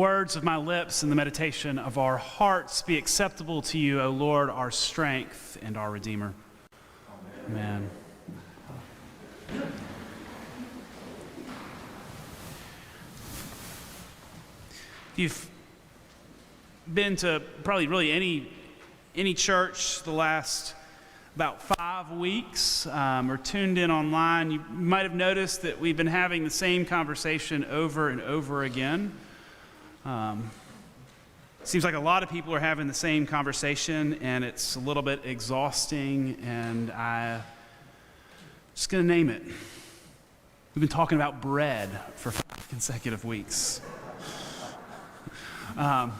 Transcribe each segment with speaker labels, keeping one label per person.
Speaker 1: words of my lips and the meditation of our hearts be acceptable to you, O Lord, our strength and our Redeemer. Amen. If you've been to probably really any church the last about 5 weeks or tuned in online, you might have noticed that we've been having the same conversation over and over again. Seems like a lot of people are having the same conversation, and it's a little bit exhausting, and I'm just going to name it. We've been talking about bread for 5 consecutive weeks. And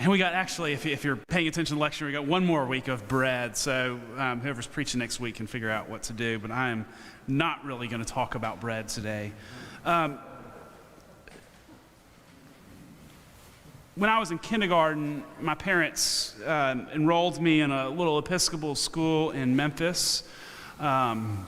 Speaker 1: we got, actually, if you're paying attention to the lecture, we got one more week of bread, so whoever's preaching next week can figure out what to do, but I am not really going to talk about bread today. When I was in kindergarten, my parents enrolled me in a little Episcopal school in Memphis. And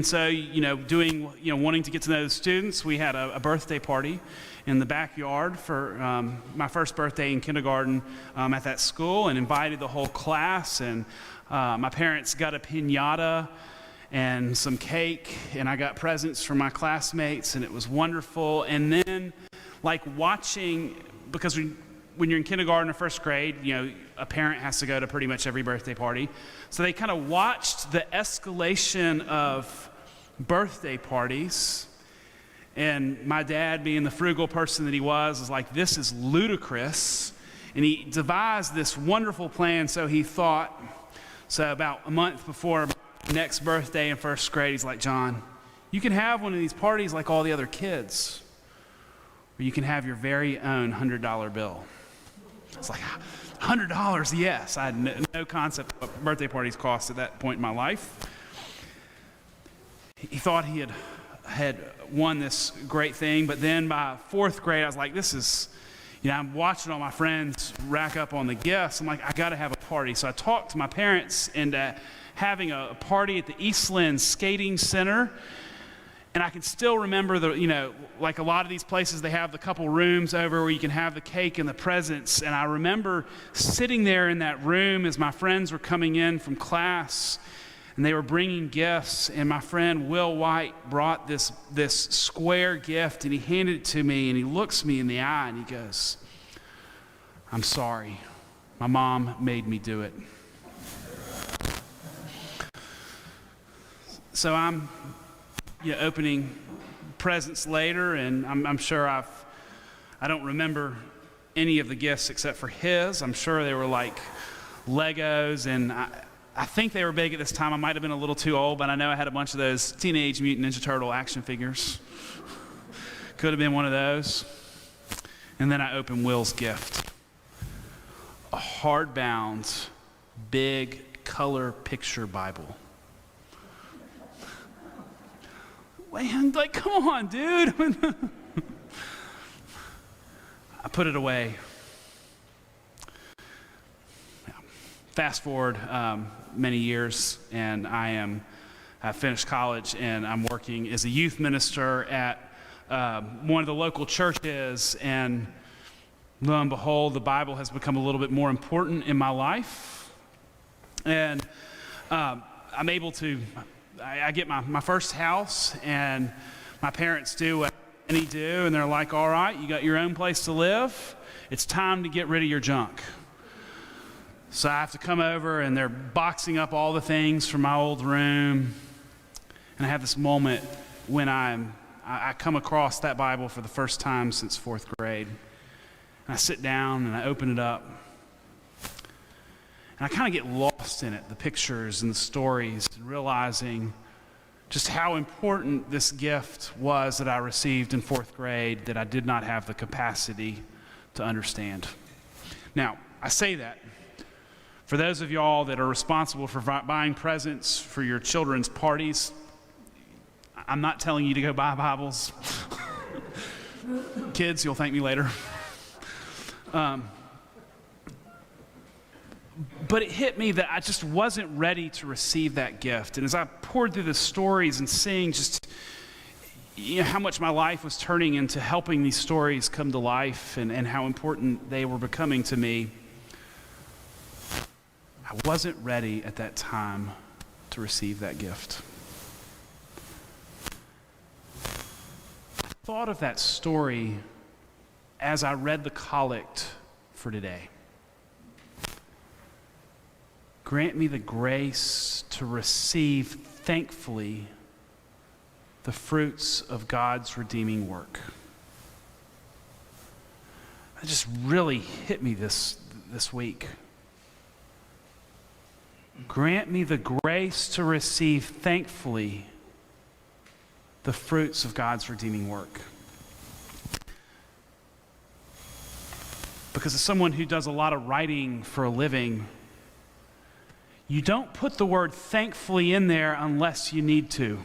Speaker 1: so, wanting to get to know the students, we had a birthday party in the backyard for my first birthday in kindergarten at that school, and invited the whole class. And my parents got a piñata and some cake, and I got presents from my classmates, and it was wonderful. And then, like watching, because when you're in kindergarten or first grade, a parent has to go to pretty much every birthday party. So they kind of watched the escalation of birthday parties. And my dad, being the frugal person that he was like, this is ludicrous. And he devised this wonderful plan. So he thought, about a month before next birthday in first grade, he's like, John, you can have one of these parties like all the other kids, or you can have your very own $100 bill. It's like, $100, yes. I had no concept of what birthday parties cost at that point in my life. He thought he had won this great thing, but then by fourth grade, I was like, this is, I'm watching all my friends rack up on the gifts. I'm like, I got to have a party. So I talked to my parents into having a party at the Eastland Skating Center. And I can still remember like a lot of these places, they have the couple rooms over where you can have the cake and the presents. And I remember sitting there in that room as my friends were coming in from class, and they were bringing gifts. And my friend Will White brought this square gift, and he handed it to me, and he looks me in the eye, and he goes, I'm sorry. My mom made me do it. So I'm opening presents later, and I'm sure I don't remember any of the gifts except for his. I'm sure they were like Legos, and I think they were big at this time. I might have been a little too old, but I know I had a bunch of those Teenage Mutant Ninja Turtle action figures. Could have been one of those. And then I opened Will's gift. A hardbound, big color picture Bible. Man, like, come on, dude. I put it away. Fast forward many years, and I finished college, and I'm working as a youth minister at one of the local churches, and lo and behold, the Bible has become a little bit more important in my life. And I'm able to, I get my first house, and my parents do what any do, and they're like, all right, you got your own place to live. It's time to get rid of your junk. So I have to come over, and they're boxing up all the things from my old room. And I have this moment when I come across that Bible for the first time since fourth grade. And I sit down, and I open it up. And I kind of get lost in it, the pictures and the stories, and realizing just how important this gift was that I received in fourth grade that I did not have the capacity to understand. Now, I say that for those of y'all that are responsible for buying presents for your children's parties. I'm not telling you to go buy Bibles. Kids, you'll thank me later. But it hit me that I just wasn't ready to receive that gift. And as I poured through the stories and seeing just, how much my life was turning into helping these stories come to life and how important they were becoming to me, I wasn't ready at that time to receive that gift. I thought of that story as I read the collect for today. Grant me the grace to receive thankfully the fruits of God's redeeming work. It just really hit me this week. Grant me the grace to receive thankfully the fruits of God's redeeming work. Because as someone who does a lot of writing for a living, you don't put the word thankfully in there unless you need to.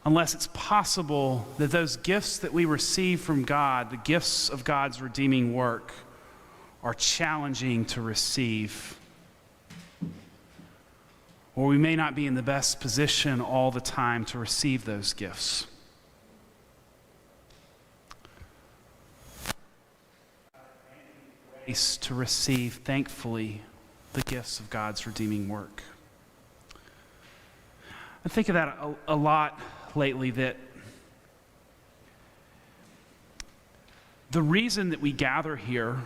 Speaker 1: Unless it's possible that those gifts that we receive from God, the gifts of God's redeeming work, are challenging to receive. Or we may not be in the best position all the time to receive those gifts. Grace to receive thankfully the gifts of God's redeeming work. I think of that a lot lately, that the reason that we gather here,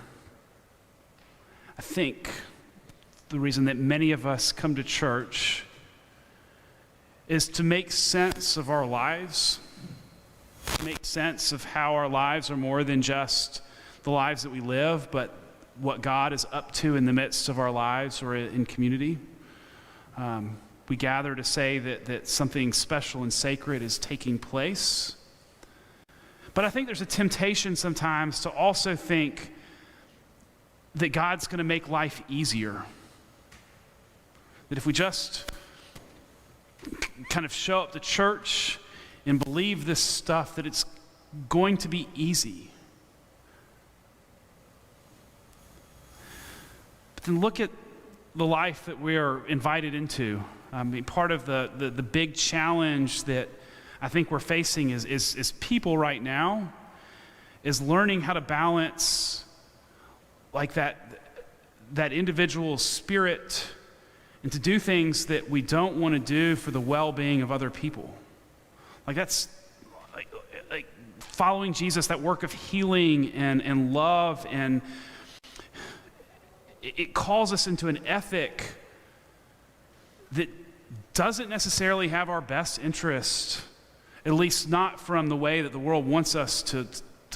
Speaker 1: I think the reason that many of us come to church, is to make sense of our lives, make sense of how our lives are more than just the lives that we live, but what God is up to in the midst of our lives or in community. We gather to say that something special and sacred is taking place. But I think there's a temptation sometimes to also think that God's going to make life easier. That if we just kind of show up to church and believe this stuff, that it's going to be easy. But then look at the life that we're invited into. I mean, part of the big challenge that I think we're facing is people right now is learning how to balance like that individual spirit and to do things that we don't want to do for the well-being of other people. Like that's like following Jesus, that work of healing and love, and it calls us into an ethic that doesn't necessarily have our best interest, at least not from the way that the world wants us to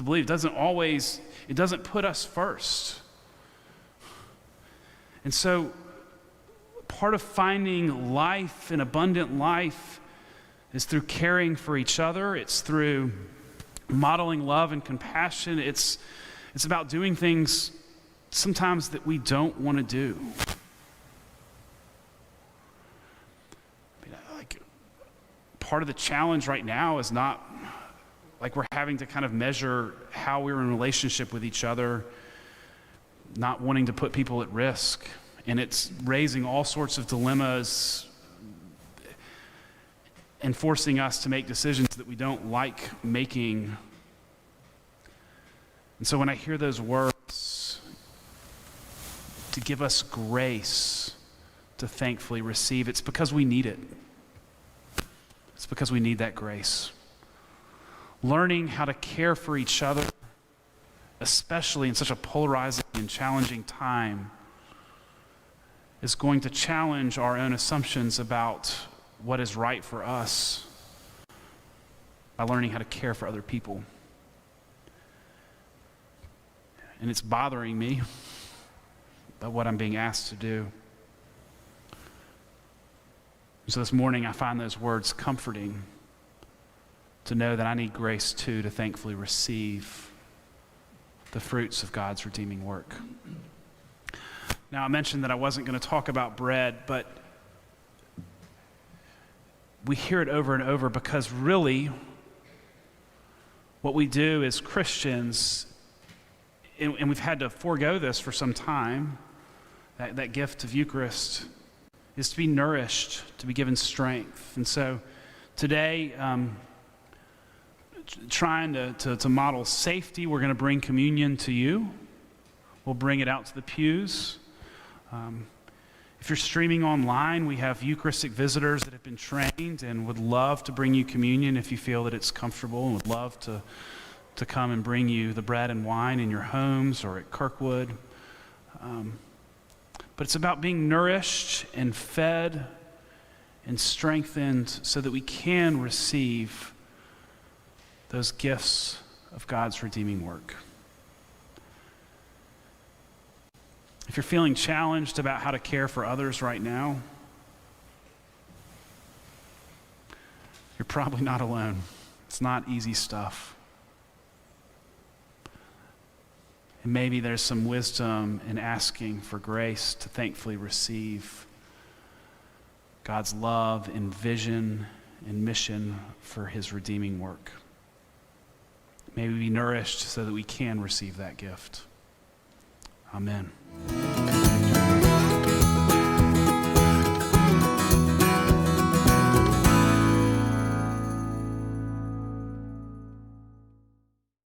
Speaker 1: believe. It doesn't put us first. And so part of finding life, an abundant life, is through caring for each other. It's through modeling love and compassion. It's about doing things sometimes that we don't want to do. Part of the challenge right now is not like we're having to kind of measure how we're in relationship with each other, not wanting to put people at risk. And it's raising all sorts of dilemmas and forcing us to make decisions that we don't like making. And so when I hear those words, to give us grace to thankfully receive, it's because we need it. It's because we need that grace. Learning how to care for each other, especially in such a polarizing and challenging time, is going to challenge our own assumptions about what is right for us by learning how to care for other people. And it's bothering me about what I'm being asked to do. So this morning I find those words comforting, to know that I need grace too to thankfully receive the fruits of God's redeeming work. Now, I mentioned that I wasn't going to talk about bread, but we hear it over and over because really what we do as Christians, and we've had to forego this for some time, that gift of Eucharist, is to be nourished, to be given strength. And so today, trying to model safety, we're going to bring communion to you. We'll bring it out to the pews. If you're streaming online, we have Eucharistic visitors that have been trained and would love to bring you communion if you feel that it's comfortable, and would love to come and bring you the bread and wine in your homes or at Kirkwood. But it's about being nourished and fed and strengthened so that we can receive those gifts of God's redeeming work. If you're feeling challenged about how to care for others right now, you're probably not alone. It's not easy stuff. And maybe there's some wisdom in asking for grace to thankfully receive God's love and vision and mission for his redeeming work. May we be nourished so that we can receive that gift. Amen.